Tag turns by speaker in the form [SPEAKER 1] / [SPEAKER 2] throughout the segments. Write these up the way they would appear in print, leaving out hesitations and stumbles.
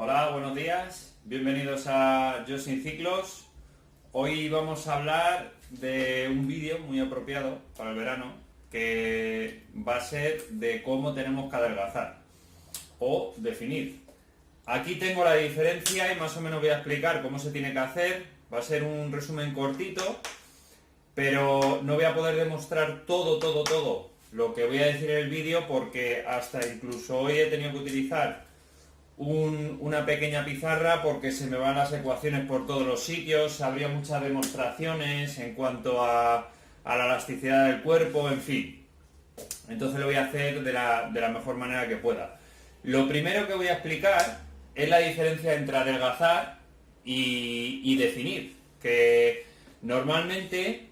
[SPEAKER 1] Hola, buenos días, bienvenidos a Yo Sin Ciclos. Hoy vamos a hablar de un vídeo muy apropiado para el verano que va a ser de cómo tenemos que adelgazar o definir. Aquí tengo la diferencia y más o menos voy a explicar cómo se tiene que hacer. Va a ser un resumen cortito, pero no voy a poder demostrar todo lo que voy a decir en el vídeo porque hasta incluso hoy he tenido que utilizar una pequeña pizarra porque se me van las ecuaciones por todos los sitios, habría muchas demostraciones en cuanto a la elasticidad del cuerpo, en fin. Entonces lo voy a hacer de la mejor manera que pueda. Lo primero que voy a explicar es la diferencia entre adelgazar y definir, que normalmente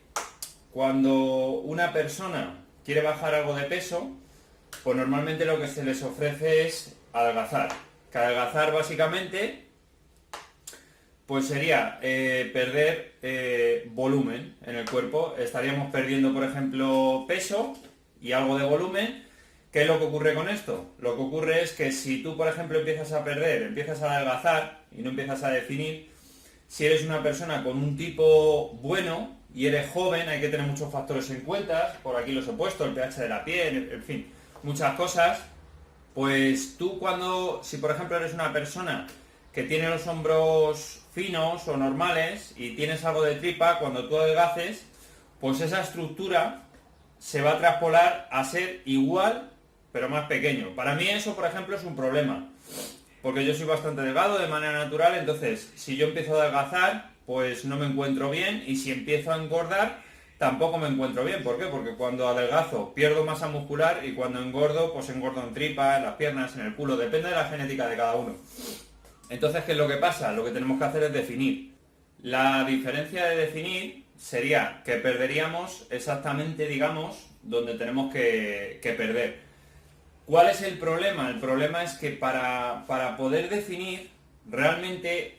[SPEAKER 1] cuando una persona quiere bajar algo de peso, pues normalmente lo que se les ofrece es adelgazar. Que adelgazar básicamente pues sería perder volumen en el cuerpo. Estaríamos perdiendo, por ejemplo, peso y algo de volumen. ¿Qué es lo que ocurre con esto? Lo que ocurre es que si tú, por ejemplo, empiezas a adelgazar y no empiezas a definir, si eres una persona con un tipo bueno y eres joven, hay que tener muchos factores en cuenta. Por aquí los he puesto, el pH de la piel, en fin, muchas cosas. Pues tú si por ejemplo eres una persona que tiene los hombros finos o normales y tienes algo de tripa, cuando tú adelgaces, pues esa estructura se va a traspolar a ser igual, pero más pequeño. Para mí eso, por ejemplo, es un problema, porque yo soy bastante delgado de manera natural, entonces si yo empiezo a adelgazar, pues no me encuentro bien, y si empiezo a engordar, tampoco me encuentro bien. ¿Por qué? Porque cuando adelgazo pierdo masa muscular y cuando engordo, pues engordo en tripa, en las piernas, en el culo, depende de la genética de cada uno. Entonces, ¿qué es lo que pasa? Lo que tenemos que hacer es definir. La diferencia de definir sería que perderíamos exactamente, digamos, donde tenemos que perder. ¿Cuál es el problema? El problema es que para poder definir, realmente,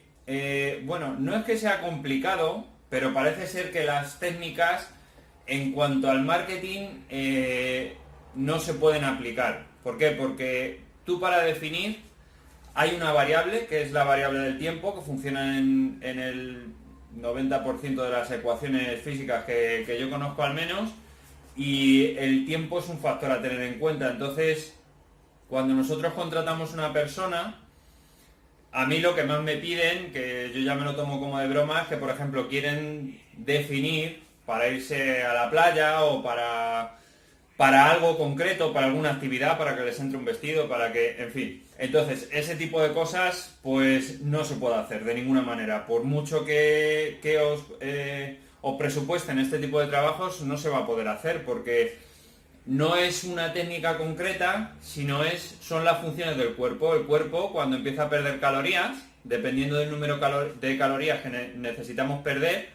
[SPEAKER 1] bueno, no es que sea complicado, pero parece ser que las técnicas en cuanto al marketing no se pueden aplicar. ¿Por qué? Porque tú para definir hay una variable, que es la variable del tiempo, que funciona en el 90% de las ecuaciones físicas que yo conozco al menos, y el tiempo es un factor a tener en cuenta. Entonces, cuando nosotros contratamos una persona, a mí lo que más me piden, que yo ya me lo tomo como de broma, es que, por ejemplo, quieren definir para irse a la playa o para algo concreto, para alguna actividad, para que les entre un vestido, para que, en fin. Entonces, ese tipo de cosas, pues no se puede hacer de ninguna manera. Por mucho que os presupuesten este tipo de trabajos, no se va a poder hacer, porque no es una técnica concreta, sino son las funciones del cuerpo. El cuerpo, cuando empieza a perder calorías, dependiendo del número de calorías que necesitamos perder,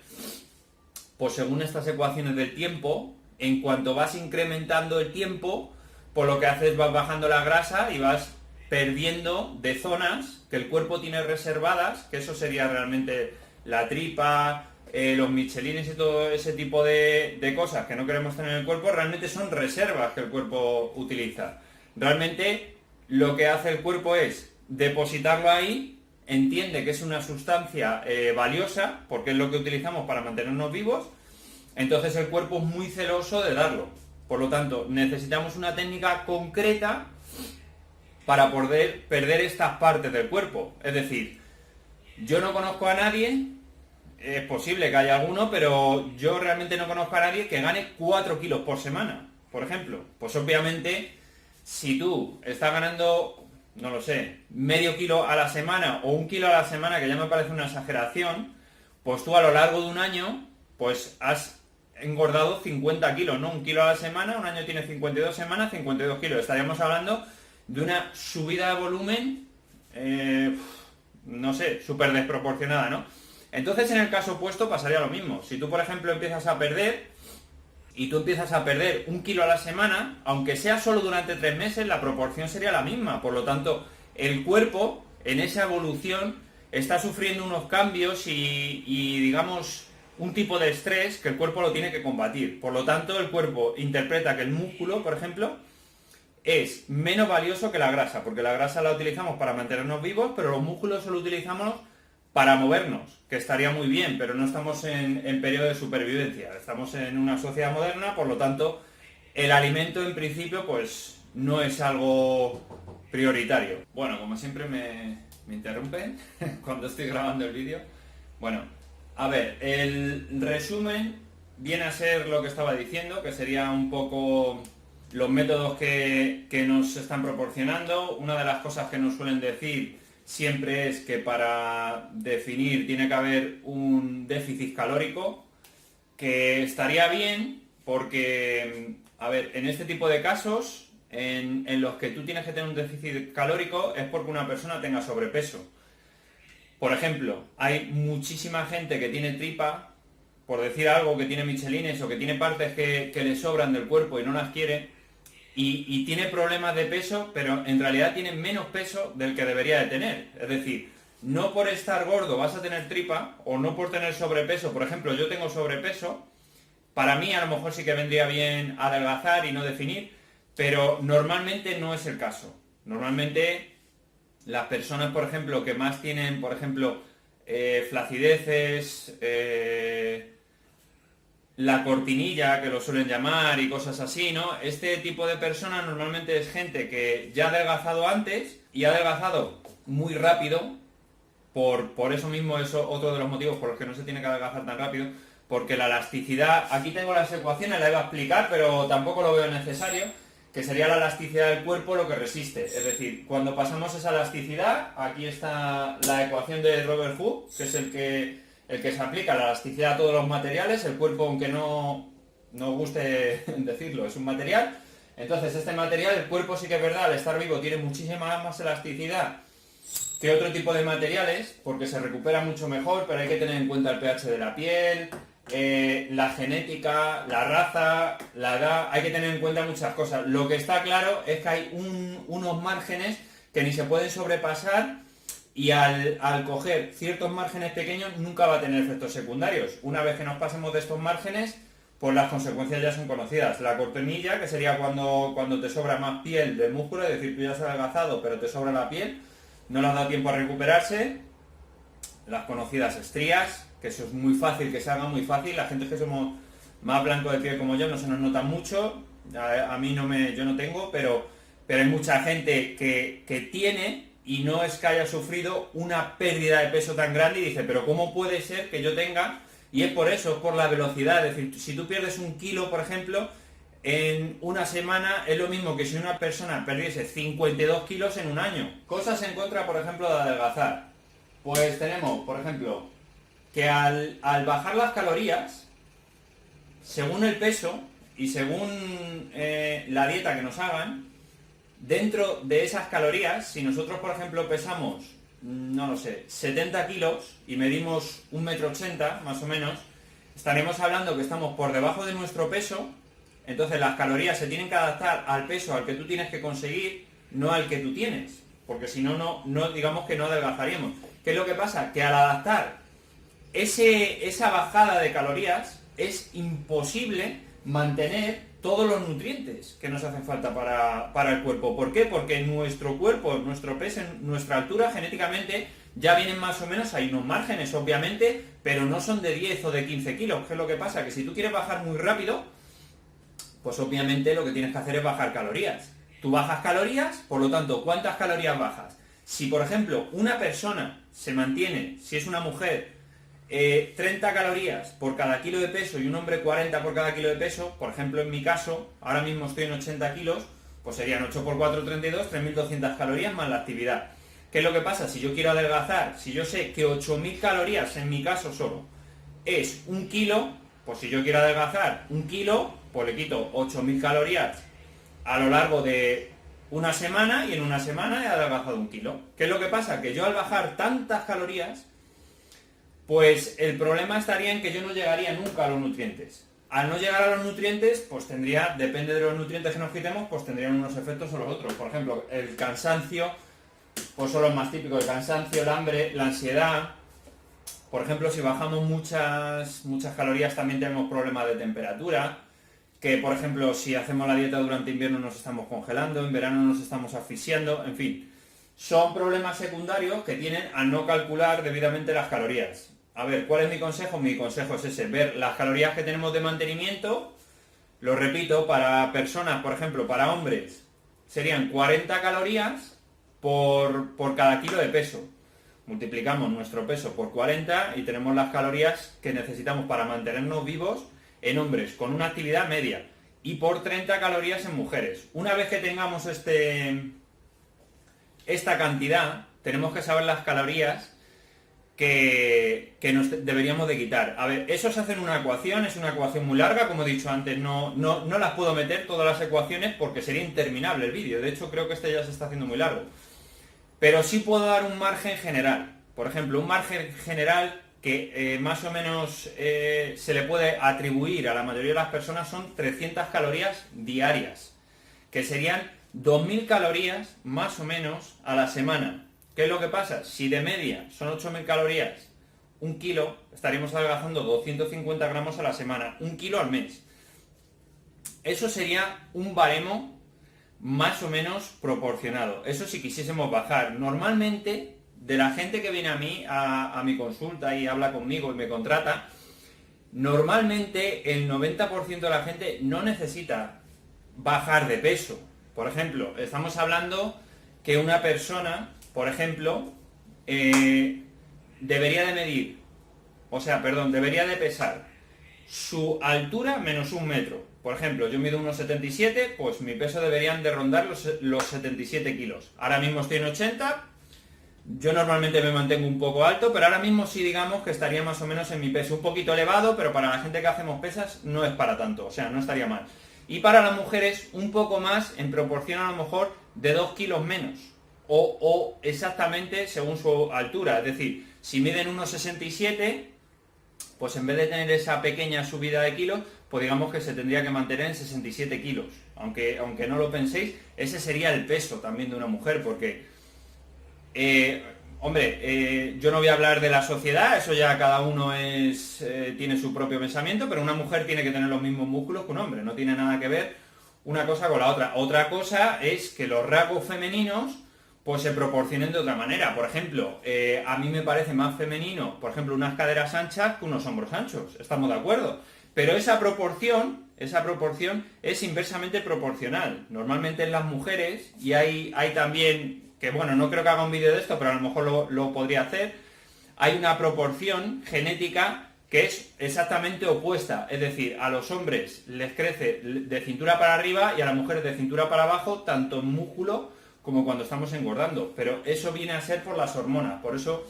[SPEAKER 1] pues según estas ecuaciones del tiempo, en cuanto vas incrementando el tiempo, pues lo que haces, vas bajando la grasa y vas perdiendo de zonas que el cuerpo tiene reservadas, que eso sería realmente la tripa, los michelines y todo ese tipo de cosas que no queremos tener en el cuerpo, realmente son reservas que el cuerpo utiliza. Realmente lo que hace el cuerpo es depositarlo ahí, entiende que es una sustancia valiosa, porque es lo que utilizamos para mantenernos vivos, entonces el cuerpo es muy celoso de darlo. Por lo tanto, necesitamos una técnica concreta para poder perder estas partes del cuerpo. Es decir, yo no conozco a nadie, es posible que haya alguno, pero yo realmente no conozco a nadie que gane 4 kilos por semana, por ejemplo. Pues obviamente, si tú estás ganando, no lo sé, medio kilo a la semana o 1 kilo a la semana, que ya me parece una exageración, pues tú a lo largo de un año, pues has engordado 50 kilos, ¿no? 1 kilo a la semana, un año tiene 52 semanas, 52 kilos. Estaríamos hablando de una subida de volumen, no sé, súper desproporcionada, ¿no? Entonces, en el caso opuesto pasaría lo mismo. Si tú, por ejemplo, empiezas a perder 1 kilo a la semana, aunque sea solo durante 3 meses, la proporción sería la misma. Por lo tanto, el cuerpo, en esa evolución, está sufriendo unos cambios y digamos, un tipo de estrés que el cuerpo lo tiene que combatir. Por lo tanto, el cuerpo interpreta que el músculo, por ejemplo, es menos valioso que la grasa, porque la grasa la utilizamos para mantenernos vivos, pero los músculos solo utilizamos para movernos, que estaría muy bien, pero no estamos en periodo de supervivencia, estamos en una sociedad moderna, por lo tanto, el alimento en principio pues no es algo prioritario. Bueno, como siempre me interrumpen cuando estoy grabando el vídeo. Bueno, a ver, el resumen viene a ser lo que estaba diciendo, que sería un poco los métodos que nos están proporcionando. Una de las cosas que nos suelen decir siempre es que para definir tiene que haber un déficit calórico, que estaría bien porque, a ver, en este tipo de casos, en los que tú tienes que tener un déficit calórico es porque una persona tenga sobrepeso. Por ejemplo, hay muchísima gente que tiene tripa, por decir algo, que tiene michelines o que tiene partes que le sobran del cuerpo y no las quiere, y tiene problemas de peso, pero en realidad tiene menos peso del que debería de tener. Es decir, no por estar gordo vas a tener tripa, o no por tener sobrepeso. Por ejemplo, yo tengo sobrepeso, para mí a lo mejor sí que vendría bien adelgazar y no definir, pero normalmente no es el caso. Normalmente las personas, por ejemplo, que más tienen, por ejemplo, flacideces, la cortinilla, que lo suelen llamar, y cosas así, ¿no? Este tipo de personas normalmente es gente que ya ha adelgazado antes y ha adelgazado muy rápido. Por eso mismo es otro de los motivos por los que no se tiene que adelgazar tan rápido, porque la elasticidad, aquí tengo las ecuaciones, las iba a explicar, pero tampoco lo veo necesario, que sería la elasticidad del cuerpo lo que resiste. Es decir, cuando pasamos esa elasticidad, aquí está la ecuación de Robert Hooke, que es el que se aplica la elasticidad a todos los materiales. El cuerpo, aunque no guste decirlo, es un material. Entonces este material, el cuerpo sí que es verdad, al estar vivo tiene muchísima más elasticidad que otro tipo de materiales, porque se recupera mucho mejor, pero hay que tener en cuenta el pH de la piel, la genética, la raza, la edad, hay que tener en cuenta muchas cosas. Lo que está claro es que hay unos márgenes que ni se pueden sobrepasar, y al coger ciertos márgenes pequeños nunca va a tener efectos secundarios. Una vez que nos pasemos de estos márgenes, pues las consecuencias ya son conocidas. La cortinilla, que sería cuando te sobra más piel del músculo, es decir, tú ya has adelgazado pero te sobra la piel, no le has dado tiempo a recuperarse. Las conocidas estrías, que eso es muy fácil, que se haga muy fácil. La gente que somos más blanco de piel como yo no se nos nota mucho. A mí yo no tengo, pero hay mucha gente que tiene, y no es que haya sufrido una pérdida de peso tan grande, y dice, pero ¿cómo puede ser que yo tenga? Y es por eso, es por la velocidad. Es decir, si tú pierdes 1 kilo, por ejemplo, en una semana, es lo mismo que si una persona perdiese 52 kilos en un año. Cosas en contra, por ejemplo, de adelgazar. Pues tenemos, por ejemplo, que al bajar las calorías, según el peso y según la dieta que nos hagan, dentro de esas calorías, si nosotros, por ejemplo, pesamos, no lo sé, 70 kilos y medimos 1,80 m, más o menos, estaremos hablando que estamos por debajo de nuestro peso. Entonces las calorías se tienen que adaptar al peso al que tú tienes que conseguir, no al que tú tienes, porque si no, digamos que no adelgazaríamos. ¿Qué es lo que pasa? Que al adaptar esa bajada de calorías, es imposible mantener todos los nutrientes que nos hacen falta para el cuerpo. ¿Por qué? Porque nuestro cuerpo, nuestro peso, nuestra altura, genéticamente, ya vienen más o menos, hay unos márgenes, obviamente, pero no son de 10 o de 15 kilos. ¿Qué es lo que pasa? Que si tú quieres bajar muy rápido, pues obviamente lo que tienes que hacer es bajar calorías. Tú bajas calorías, por lo tanto, ¿cuántas calorías bajas? Si, por ejemplo, una persona se mantiene, si es una mujer, 30 calorías por cada kilo de peso, y un hombre 40 por cada kilo de peso, por ejemplo en mi caso, ahora mismo estoy en 80 kilos, pues serían 8 por 4, 32, 3.200 calorías más la actividad. ¿Qué es lo que pasa? Si yo quiero adelgazar, si yo sé que 8.000 calorías en mi caso solo es 1 kilo, pues si yo quiero adelgazar 1 kilo, pues le quito 8.000 calorías a lo largo de una semana, y en una semana he adelgazado 1 kilo. ¿Qué es lo que pasa? Que yo al bajar tantas calorías, pues el problema estaría en que yo no llegaría nunca a los nutrientes. Al no llegar a los nutrientes, pues depende de los nutrientes que nos quitemos, pues tendrían unos efectos o los otros. Por ejemplo, el cansancio, pues son los más típicos: el cansancio, el hambre, la ansiedad. Por ejemplo, si bajamos muchas calorías, también tenemos problemas de temperatura. que por ejemplo si hacemos la dieta durante invierno nos estamos congelando, en verano nos estamos asfixiando, en fin. Son problemas secundarios que tienen a no calcular debidamente las calorías. A ver, ¿cuál es mi consejo? Mi consejo es ese, ver las calorías que tenemos de mantenimiento. Lo repito, para personas, por ejemplo, para hombres, serían 40 calorías por cada kilo de peso. Multiplicamos nuestro peso por 40 y tenemos las calorías que necesitamos para mantenernos vivos en hombres con una actividad media y por 30 calorías en mujeres. Una vez que tengamos esta cantidad, tenemos que saber las calorías que nos deberíamos de quitar. A ver, eso se hace en una ecuación, es una ecuación muy larga, como he dicho antes, no las puedo meter todas las ecuaciones porque sería interminable el vídeo. De hecho, creo que este ya se está haciendo muy largo. Pero sí puedo dar un margen general. Por ejemplo, un margen general que más o menos se le puede atribuir a la mayoría de las personas son 300 calorías diarias, que serían 2.000 calorías más o menos a la semana. ¿Qué es lo que pasa? Si de media son 8.000 calorías, un kilo, estaríamos adelgazando 250 gramos a la semana, un kilo al mes. Eso sería un baremo más o menos proporcionado. Eso si quisiésemos bajar. Normalmente, de la gente que viene a mí, a mi consulta y habla conmigo y me contrata, normalmente el 90% de la gente no necesita bajar de peso. Por ejemplo, estamos hablando que una persona, por ejemplo, debería de pesar su altura menos 1 metro. Por ejemplo, yo mido 1,77, pues mi peso deberían de rondar los 77 kilos. Ahora mismo estoy en 80, yo normalmente me mantengo un poco alto, pero ahora mismo sí digamos que estaría más o menos en mi peso. Un poquito elevado, pero para la gente que hacemos pesas no es para tanto, o sea, no estaría mal. Y para las mujeres un poco más, en proporción a lo mejor de 2 kilos menos. O exactamente según su altura. Es decir, si miden 1,67, pues en vez de tener esa pequeña subida de kilos, pues digamos que se tendría que mantener en 67 kilos. Aunque no lo penséis, ese sería el peso también de una mujer, porque, yo no voy a hablar de la sociedad, eso ya cada uno tiene su propio pensamiento, pero una mujer tiene que tener los mismos músculos que un hombre, no tiene nada que ver una cosa con la otra. Otra cosa es que los rasgos femeninos pues se proporcionen de otra manera. Por ejemplo, a mí me parece más femenino, por ejemplo, unas caderas anchas que unos hombros anchos, estamos de acuerdo. Pero esa proporción es inversamente proporcional. Normalmente en las mujeres, y hay también, que bueno, no creo que haga un vídeo de esto, pero a lo mejor lo podría hacer, hay una proporción genética que es exactamente opuesta. Es decir, a los hombres les crece de cintura para arriba y a las mujeres de cintura para abajo, tanto en músculo como cuando estamos engordando, pero eso viene a ser por las hormonas. Por eso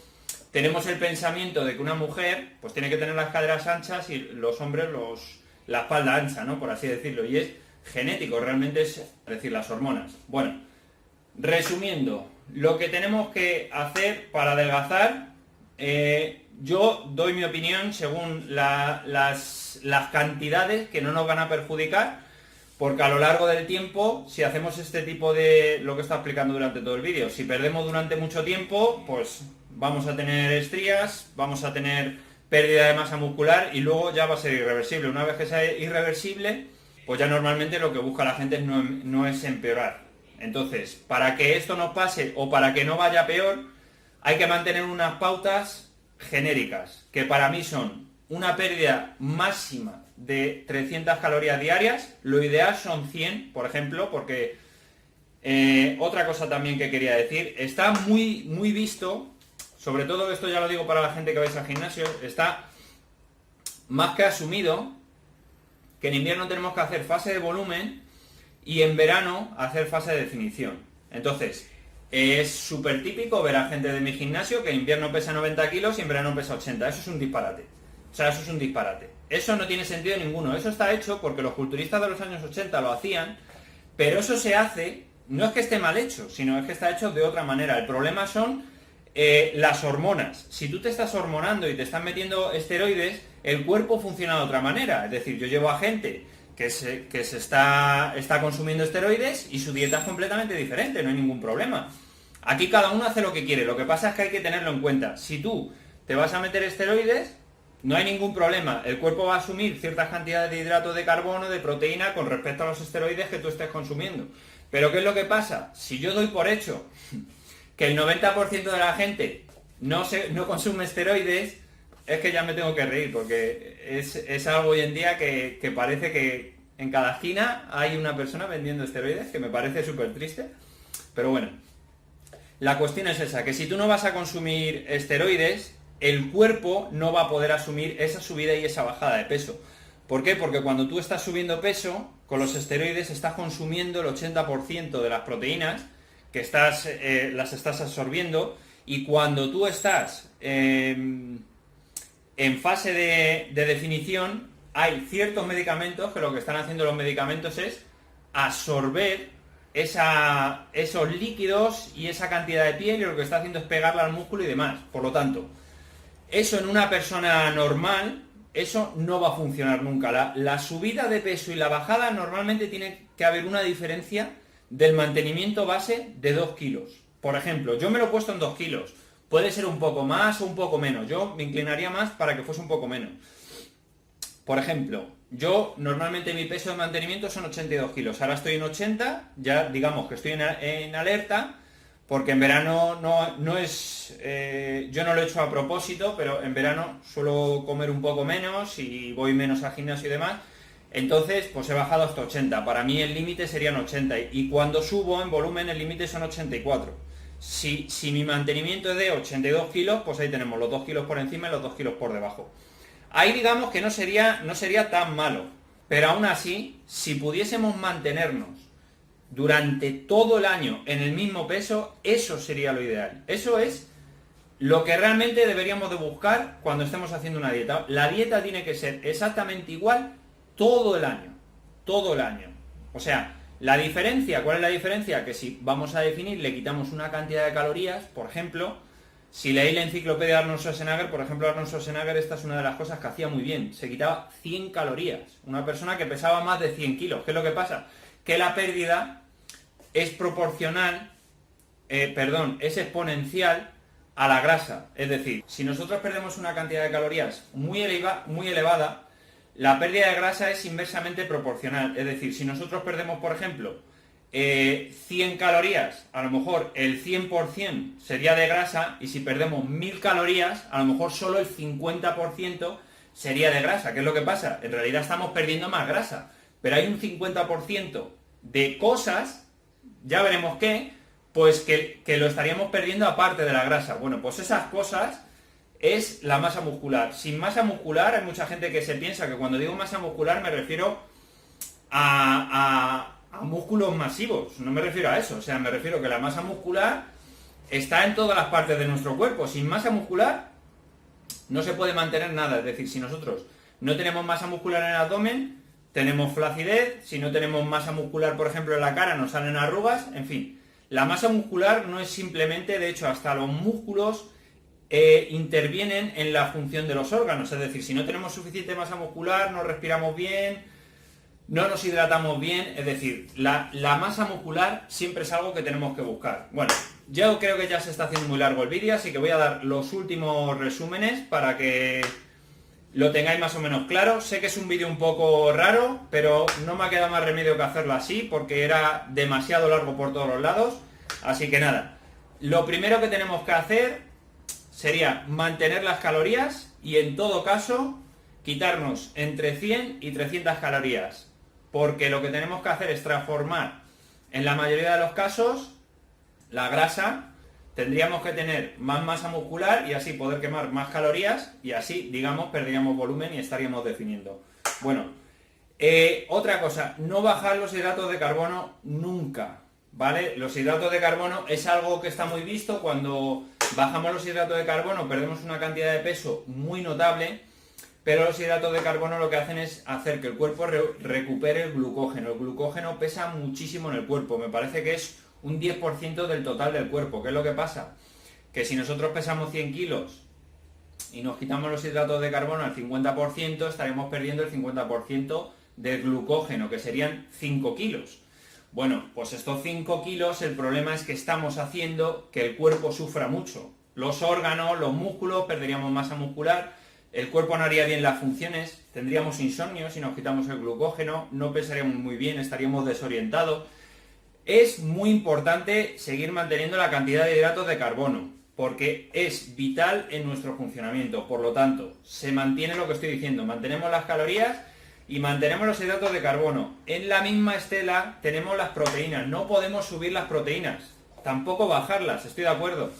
[SPEAKER 1] tenemos el pensamiento de que una mujer pues tiene que tener las caderas anchas y los hombres la espalda ancha, ¿no? Por así decirlo, y es genético, realmente es decir, las hormonas. Bueno, resumiendo, lo que tenemos que hacer para adelgazar, yo doy mi opinión según las cantidades que no nos van a perjudicar. Porque a lo largo del tiempo, si hacemos este tipo de lo que está explicando durante todo el vídeo, si perdemos durante mucho tiempo, pues vamos a tener estrías, vamos a tener pérdida de masa muscular y luego ya va a ser irreversible. Una vez que sea irreversible, pues ya normalmente lo que busca la gente no es empeorar. Entonces, para que esto no pase o para que no vaya peor, hay que mantener unas pautas genéricas, que para mí son una pérdida máxima de 300 calorías diarias, lo ideal son 100, por ejemplo, porque otra cosa también que quería decir, está muy, muy visto, sobre todo esto ya lo digo para la gente que vais al gimnasio, está más que asumido que en invierno tenemos que hacer fase de volumen y en verano hacer fase de definición. Entonces, es súper típico ver a gente de mi gimnasio que en invierno pesa 90 kilos y en verano pesa 80, eso es un disparate. O sea, eso es un disparate. Eso no tiene sentido ninguno. Eso está hecho porque los culturistas de los años 80 lo hacían, pero eso se hace, no es que esté mal hecho, sino es que está hecho de otra manera. El problema son las hormonas. Si tú te estás hormonando y te están metiendo esteroides, el cuerpo funciona de otra manera. Es decir, yo llevo a gente que se está consumiendo esteroides y su dieta es completamente diferente, no hay ningún problema. Aquí cada uno hace lo que quiere. Lo que pasa es que hay que tenerlo en cuenta. Si tú te vas a meter esteroides, no hay ningún problema. El cuerpo va a asumir ciertas cantidades de hidratos de carbono, de proteína, con respecto a los esteroides que tú estés consumiendo. Pero ¿qué es lo que pasa? Si yo doy por hecho que el 90% de la gente no consume esteroides, es que ya me tengo que reír, porque es algo hoy en día que parece que en cada esquina hay una persona vendiendo esteroides, que me parece súper triste. Pero bueno, la cuestión es esa, que si tú no vas a consumir esteroides, el cuerpo no va a poder asumir esa subida y esa bajada de peso. ¿Por qué? Porque cuando tú estás subiendo peso, con los esteroides estás consumiendo el 80% de las proteínas, que las estás absorbiendo, y cuando tú estás en fase de definición, hay ciertos medicamentos que lo que están haciendo los medicamentos es absorber esos líquidos y esa cantidad de piel, y lo que está haciendo es pegarla al músculo y demás. Por lo tanto, eso en una persona normal, eso no va a funcionar nunca. La subida de peso y la bajada normalmente tiene que haber una diferencia del mantenimiento base de 2 kilos. Por ejemplo, yo me lo he puesto en 2 kilos. Puede ser un poco más o un poco menos. Yo me inclinaría más para que fuese un poco menos. Por ejemplo, yo normalmente mi peso de mantenimiento son 82 kilos. Ahora estoy en 80, ya digamos que estoy en alerta, porque en verano no es... yo no lo he hecho a propósito, pero en verano suelo comer un poco menos y voy menos al gimnasio y demás. Entonces, pues he bajado hasta 80. Para mí el límite serían 80. Y cuando subo en volumen, el límite son 84. Si mi mantenimiento es de 82 kilos, pues ahí tenemos los 2 kilos por encima y los 2 kilos por debajo. Ahí digamos que no sería tan malo. Pero aún así, si pudiésemos mantenernos durante todo el año en el mismo peso, eso sería lo ideal. Eso es lo que realmente deberíamos de buscar cuando estemos haciendo una dieta. La dieta tiene que ser exactamente igual todo el año. Todo el año. O sea, la diferencia, ¿cuál es la diferencia? Que si vamos a definir, le quitamos una cantidad de calorías, por ejemplo, si leí la enciclopedia de Arnold Schwarzenegger, por ejemplo, Arnold Schwarzenegger, esta es una de las cosas que hacía muy bien, se quitaba 100 calorías. Una persona que pesaba más de 100 kilos. ¿Qué es lo que pasa? Que la pérdida es proporcional, es exponencial a la grasa. Es decir, si nosotros perdemos una cantidad de calorías muy elevada, la pérdida de grasa es inversamente proporcional. Es decir, si nosotros perdemos, por ejemplo, 100 calorías, a lo mejor el 100% sería de grasa, y si perdemos 1000 calorías, a lo mejor solo el 50% sería de grasa. ¿Qué es lo que pasa? En realidad estamos perdiendo más grasa, pero hay un 50% de cosas, ya veremos qué, pues que lo estaríamos perdiendo aparte de la grasa. Bueno, pues esas cosas es la masa muscular. Sin masa muscular, hay mucha gente que se piensa que cuando digo masa muscular me refiero a músculos masivos. No me refiero a eso. O sea, me refiero que la masa muscular está en todas las partes de nuestro cuerpo. Sin masa muscular no se puede mantener nada. Es decir, si nosotros no tenemos masa muscular en el abdomen, tenemos flacidez. Si no tenemos masa muscular, por ejemplo, en la cara, nos salen arrugas. En fin, la masa muscular no es simplemente, de hecho, hasta los músculos intervienen en la función de los órganos. Es decir, si no tenemos suficiente masa muscular, no respiramos bien, no nos hidratamos bien. Es decir, la masa muscular siempre es algo que tenemos que buscar. Bueno, yo creo que ya se está haciendo muy largo el vídeo, así que voy a dar los últimos resúmenes para que lo tengáis más o menos claro. Sé que es un vídeo un poco raro, pero no me ha quedado más remedio que hacerlo así, porque era demasiado largo por todos los lados. Así que nada, lo primero que tenemos que hacer sería mantener las calorías y, en todo caso, quitarnos entre 100 y 300 calorías. Porque lo que tenemos que hacer es transformar, en la mayoría de los casos, la grasa. Tendríamos que tener más masa muscular y así poder quemar más calorías, y así, digamos, perderíamos volumen y estaríamos definiendo. Bueno, otra cosa, no bajar los hidratos de carbono nunca, ¿vale? Los hidratos de carbono es algo que está muy visto. Cuando bajamos los hidratos de carbono perdemos una cantidad de peso muy notable, pero los hidratos de carbono lo que hacen es hacer que el cuerpo recupere el glucógeno. El glucógeno pesa muchísimo en el cuerpo, me parece que es un 10% del total del cuerpo. ¿Qué es lo que pasa? Que si nosotros pesamos 100 kilos y nos quitamos los hidratos de carbono al 50%, estaremos perdiendo el 50% del glucógeno, que serían 5 kilos. Bueno, pues estos 5 kilos, el problema es que estamos haciendo que el cuerpo sufra mucho. Los órganos, los músculos, perderíamos masa muscular. el cuerpo no haría bien las funciones, tendríamos insomnio si nos quitamos el glucógeno, no pensaríamos muy bien, estaríamos desorientados. Es muy importante seguir manteniendo la cantidad de hidratos de carbono, porque es vital en nuestro funcionamiento. Por lo tanto, se mantiene lo que estoy diciendo, mantenemos las calorías y mantenemos los hidratos de carbono. En la misma estela tenemos las proteínas, no podemos subir las proteínas, tampoco bajarlas, estoy de acuerdo.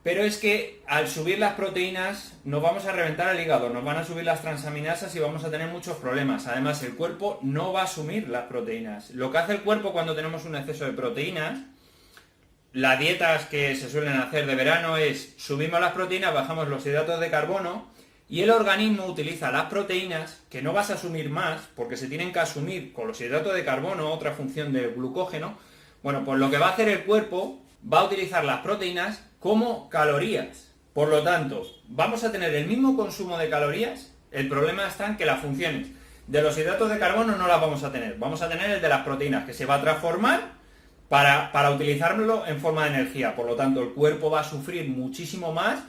[SPEAKER 1] Pero es que al subir las proteínas nos vamos a reventar el hígado, nos van a subir las transaminasas y vamos a tener muchos problemas. Además, el cuerpo no va a asumir las proteínas. Lo que hace el cuerpo cuando tenemos un exceso de proteínas, las dietas que se suelen hacer de verano es subimos las proteínas, bajamos los hidratos de carbono y el organismo utiliza las proteínas, que no vas a asumir más, porque se tienen que asumir con los hidratos de carbono, otra función del glucógeno. Bueno, pues lo que va a hacer el cuerpo va a utilizar las proteínas como calorías. Por lo tanto, vamos a tener el mismo consumo de calorías, el problema está en que las funciones de los hidratos de carbono no las vamos a tener, vamos a tener el de las proteínas, que se va a transformar para utilizarlo en forma de energía. Por lo tanto, el cuerpo va a sufrir muchísimo más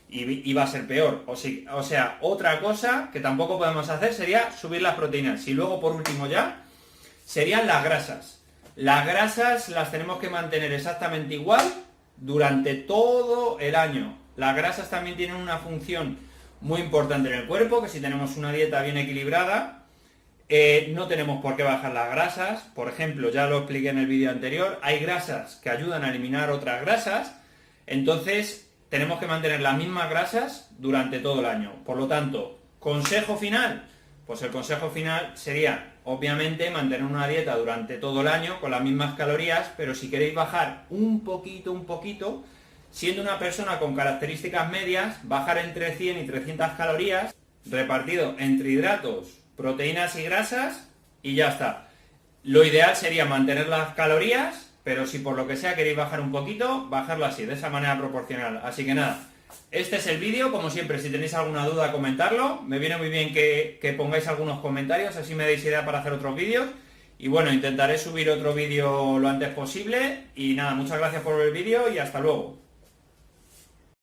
[SPEAKER 1] y va a ser peor. O sea, otra cosa que tampoco podemos hacer sería subir las proteínas. Y luego, por último ya, serían las grasas. Las grasas las tenemos que mantener exactamente igual durante todo el año. Las grasas también tienen una función muy importante en el cuerpo, que si tenemos una dieta bien equilibrada, no tenemos por qué bajar las grasas. Por ejemplo, ya lo expliqué en el vídeo anterior, hay grasas que ayudan a eliminar otras grasas, entonces tenemos que mantener las mismas grasas durante todo el año. Por lo tanto, consejo final, pues el consejo final sería, obviamente, mantener una dieta durante todo el año con las mismas calorías, pero si queréis bajar un poquito, siendo una persona con características medias, bajar entre 100 y 300 calorías, repartido entre hidratos, proteínas y grasas, y ya está. Lo ideal sería mantener las calorías, pero si por lo que sea queréis bajar un poquito, bajarlo así, de esa manera proporcional. Así que nada, este es el vídeo. Como siempre, si tenéis alguna duda, comentarlo. Me viene muy bien que pongáis algunos comentarios, así me deis idea para hacer otros vídeos. Y bueno, intentaré subir otro vídeo lo antes posible. Y nada, muchas gracias por ver el vídeo y hasta luego.